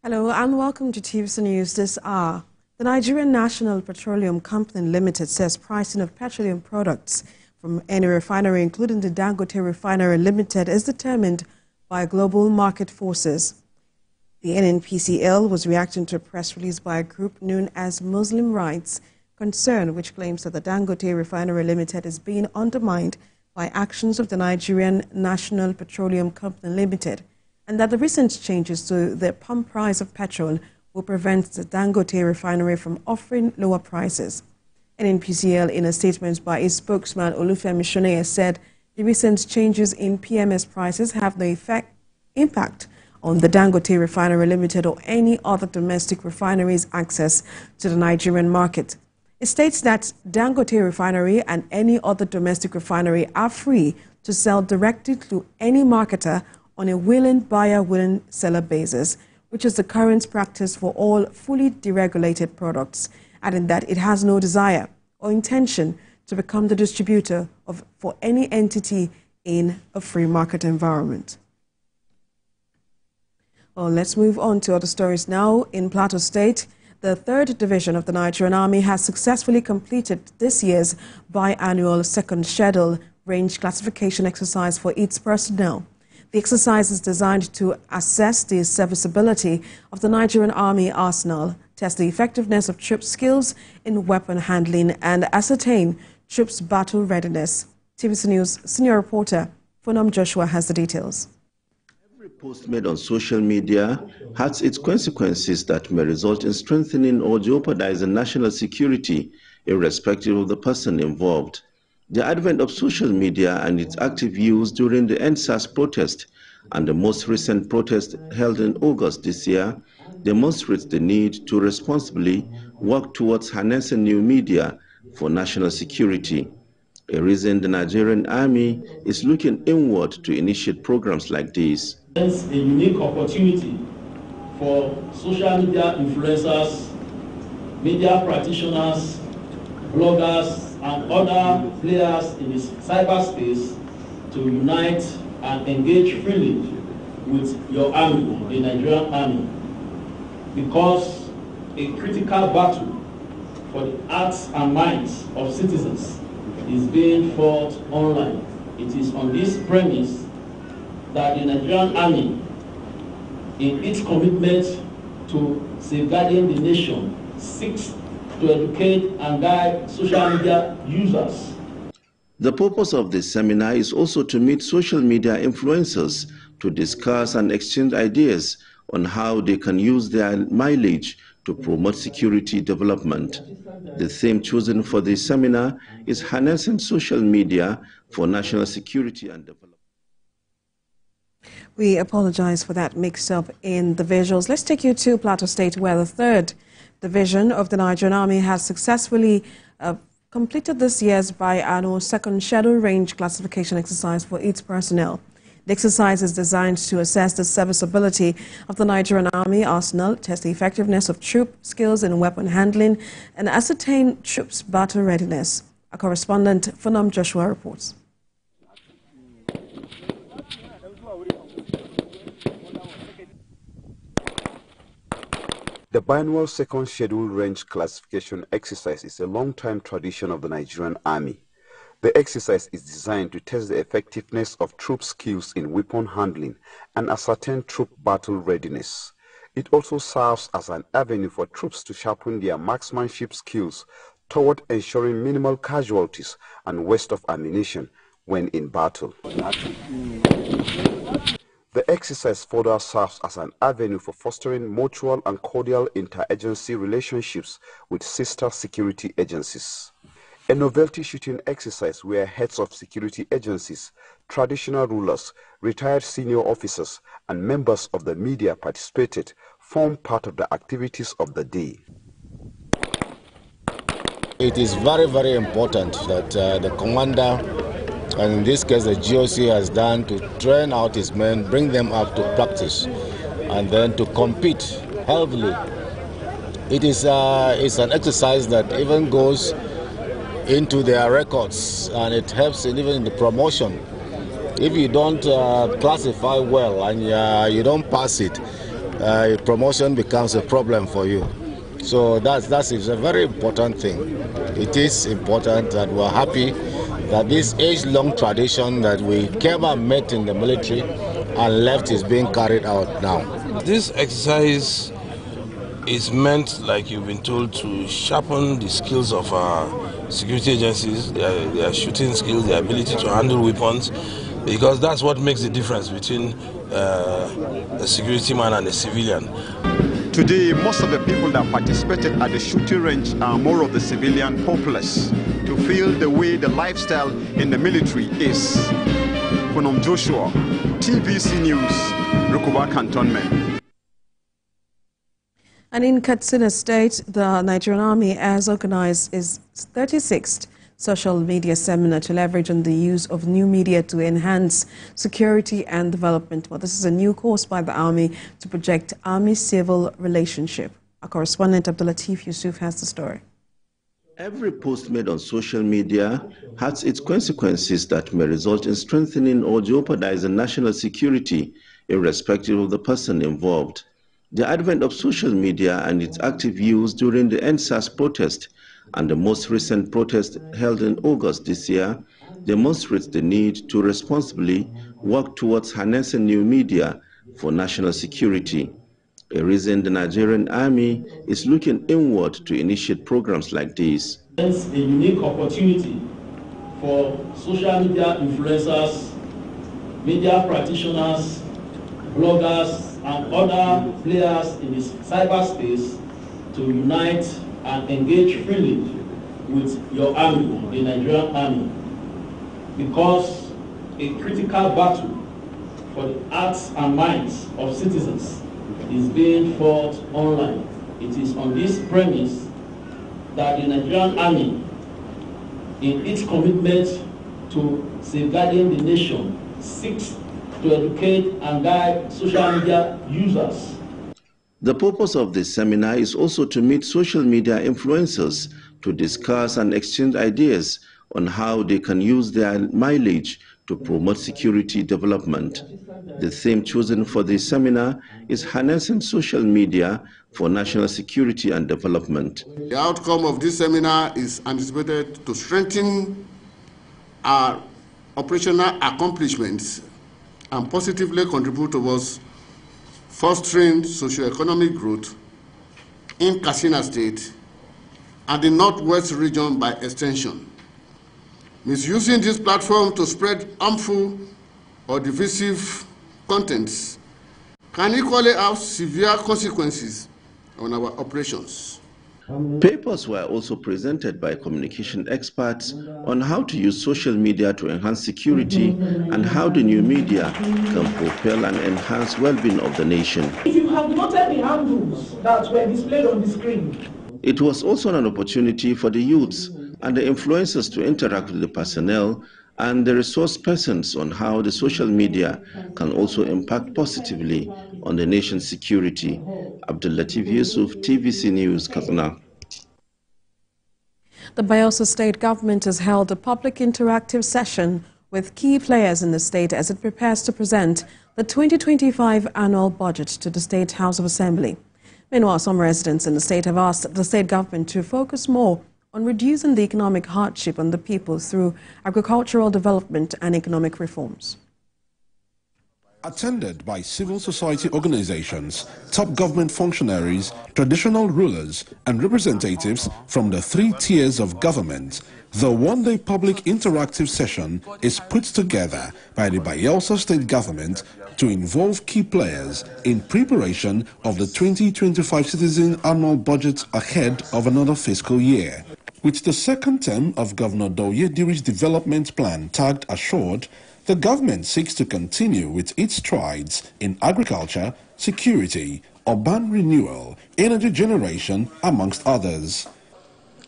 Hello and welcome to TVC News this hour. The Nigerian National Petroleum Company Limited says pricing of petroleum products from any refinery, including the Dangote Refinery Limited, is determined by global market forces. The NNPCL was reacting to a press release by a group known as Muslim Rights Concern, which claims that the Dangote Refinery Limited is being undermined by actions of the Nigerian National Petroleum Company Limited, and that the recent changes to the pump price of petrol will prevent the Dangote Refinery from offering lower prices. NNPCL, in a statement by its spokesman Olufemi Shoneye, said the recent changes in PMS prices have no impact on the Dangote Refinery Limited or any other domestic refineries' access to the Nigerian market. It states that Dangote Refinery and any other domestic refinery are free to sell directly to any marketer on a willing buyer, willing seller basis, which is the current practice for all fully deregulated products, adding that it has no desire or intention to become the distributor for any entity in a free market environment. Well, let's move on to other stories now. In Plateau State, the 3rd Division of the Nigerian Army has successfully completed this year's biannual second schedule range classification exercise for its personnel. The exercise is designed to assess the serviceability of the Nigerian Army arsenal, test the effectiveness of troops' skills in weapon handling, and ascertain troops' battle readiness. TVC News senior reporter Funam Joshua has the details. Every post made on social media has its consequences that may result in strengthening or jeopardizing national security, irrespective of the person involved. The advent of social media and its active use during the NSAS protest and the most recent protest held in August this year demonstrates the need to responsibly work towards harnessing new media for national security. A reason the Nigerian Army is looking inward to initiate programs like this. It's a unique opportunity for social media influencers, media practitioners, bloggers, and other players in this cyberspace to unite and engage freely with your army, the Nigerian Army, because a critical battle for the hearts and minds of citizens is being fought online. It is on this premise that the Nigerian Army, in its commitment to safeguarding the nation, seeks to educate and guide social media users. The purpose of this seminar is also to meet social media influencers to discuss and exchange ideas on how they can use their mileage to promote security development. The theme chosen for this seminar is harnessing social media for national security and development. We apologize for that mix-up in the visuals. Let's take you to Plateau State, where the 3rd Division of the Nigerian Army has successfully completed this year's biannual second schedule range classification exercise for its personnel. The exercise is designed to assess the serviceability of the Nigerian Army arsenal, test the effectiveness of troop skills in weapon handling, and ascertain troops' battle readiness. Our correspondent Funam Joshua reports. The biannual second schedule range classification exercise is a long-time tradition of the Nigerian Army. The exercise is designed to test the effectiveness of troop skills in weapon handling and ascertain troop battle readiness. It also serves as an avenue for troops to sharpen their marksmanship skills toward ensuring minimal casualties and waste of ammunition when in battle. The exercise further serves as an avenue for fostering mutual and cordial interagency relationships with sister security agencies. A novelty shooting exercise where heads of security agencies, traditional rulers, retired senior officers, and members of the media participated formed part of the activities of the day. It is very, very important that the commander, and in this case the GOC, has done to train out his men, bring them up to practice, and then to compete heavily. It's an exercise that even goes into their records, and it helps even in the promotion. If you don't classify well and you don't pass it, promotion becomes a problem for you. So that is a very important thing. It is important that we're happy that this age-long tradition that we came and met in the military and left is being carried out now. This exercise is meant, like you've been told, to sharpen the skills of our security agencies, their shooting skills, their ability to handle weapons, because that's what makes the difference between a security man and a civilian. Today, most of the people that participated at the shooting range are more of the civilian populace to feel the way the lifestyle in the military is. Kunom Joshua, TVC News, Rukuba Cantonment. And in Katsina State, the Nigerian Army has organized its 36th social media seminar to leverage on the use of new media to enhance security and development. Well, this is a new course by the Army to project Army-civil relationship. Our correspondent Abdulatif Yusuf has the story. Every post made on social media has its consequences that may result in strengthening or jeopardizing national security, irrespective of the person involved. The advent of social media and its active use during the NSAS protest and the most recent protest held in August this year demonstrates the need to responsibly work towards harnessing new media for national security. A reason the Nigerian Army is looking inward to initiate programs like this. It's a unique opportunity for social media influencers, media practitioners, bloggers, and other players in this cyberspace to unite and engage freely with your army, the Nigerian Army, because a critical battle for the hearts and minds of citizens is being fought online. It is on this premise that the Nigerian Army, in its commitment to safeguarding the nation, seeks to educate and guide social media users. The purpose of this seminar is also to meet social media influencers to discuss and exchange ideas on how they can use their mileage to promote security development. The theme chosen for this seminar is harnessing social media for national security and development. The outcome of this seminar is anticipated to strengthen our operational accomplishments and positively contribute towards fostering socio-economic growth in Katsina State and the Northwest region by extension. Misusing this platform to spread harmful or divisive contents can equally have severe consequences on our operations. Papers were also presented by communication experts on how to use social media to enhance security and how the new media can propel and enhance well-being of the nation. If you have noted the handles that were displayed on the screen. It was also an opportunity for the youths and the influencers to interact with the personnel and the resource persons on how the social media can also impact positively on the nation's security. Abdulatif Yusuf, TVC News, Katsina. The Bayelsa state government has held a public interactive session with key players in the state as it prepares to present the 2025 annual budget to the State House of Assembly. Meanwhile, some residents in the state have asked the state government to focus more on reducing the economic hardship on the people through agricultural development and economic reforms. Attended by civil society organizations, top government functionaries, traditional rulers, and representatives from the three tiers of government, the one-day public interactive session is put together by the Bayelsa state government to involve key players in preparation of the 2025 citizen annual budget ahead of another fiscal year. With the second term of Governor Doyediri's development plan tagged assured, the government seeks to continue with its strides in agriculture, security, urban renewal, energy generation, amongst others.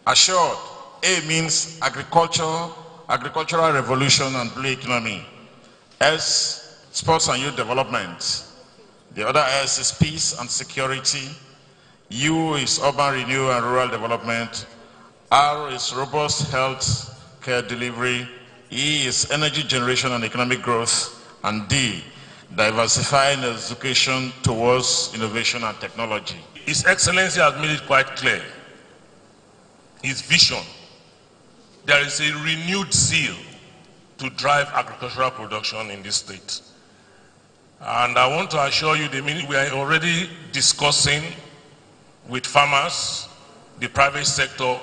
Assured, A means agricultural revolution and blue economy. S, sports and youth development. The other S is peace and security. U is urban renewal and rural development. R is robust health care delivery. E is energy generation and economic growth, and D diversifying education towards innovation and technology. His Excellency has made it quite clear, his vision. There is a renewed zeal to drive agricultural production in this state. And I want to assure you, we are already discussing with farmers, the private sector,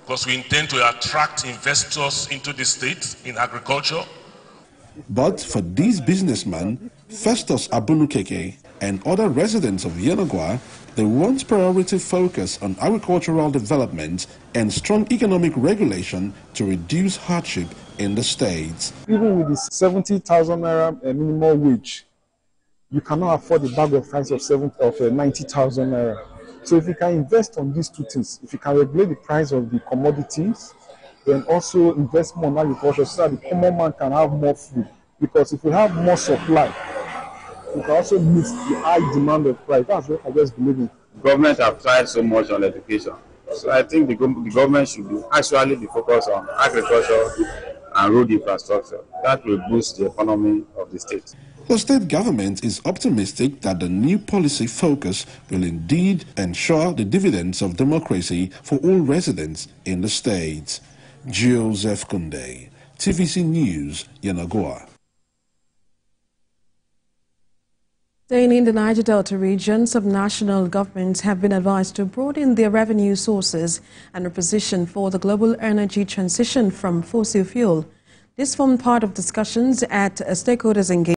because we intend to attract investors into the state in agriculture. But for these businessmen, Festus Abunukeke and other residents of Yenagoa, they want priority focus on agricultural development and strong economic regulation to reduce hardship in the states. Even with the 70,000 naira minimum wage, you cannot afford a bag of rice of 90,000 naira. So if you can invest on these two things, if you can regulate the price of the commodities, then also invest more in agriculture so that the common man can have more food. Because if we have more supply, we can also meet the high demand of price. That's what I just believe in. Government have tried so much on education. So I think the government should actually be focused on agriculture and road infrastructure. That will boost the economy of the state. The state government is optimistic that the new policy focus will indeed ensure the dividends of democracy for all residents in the state. Joseph Kunde, TVC News, Yenagoa. Staying in the Niger Delta region, some national governments have been advised to broaden their revenue sources and reposition for the global energy transition from fossil fuel. This formed part of discussions at a stakeholders engagement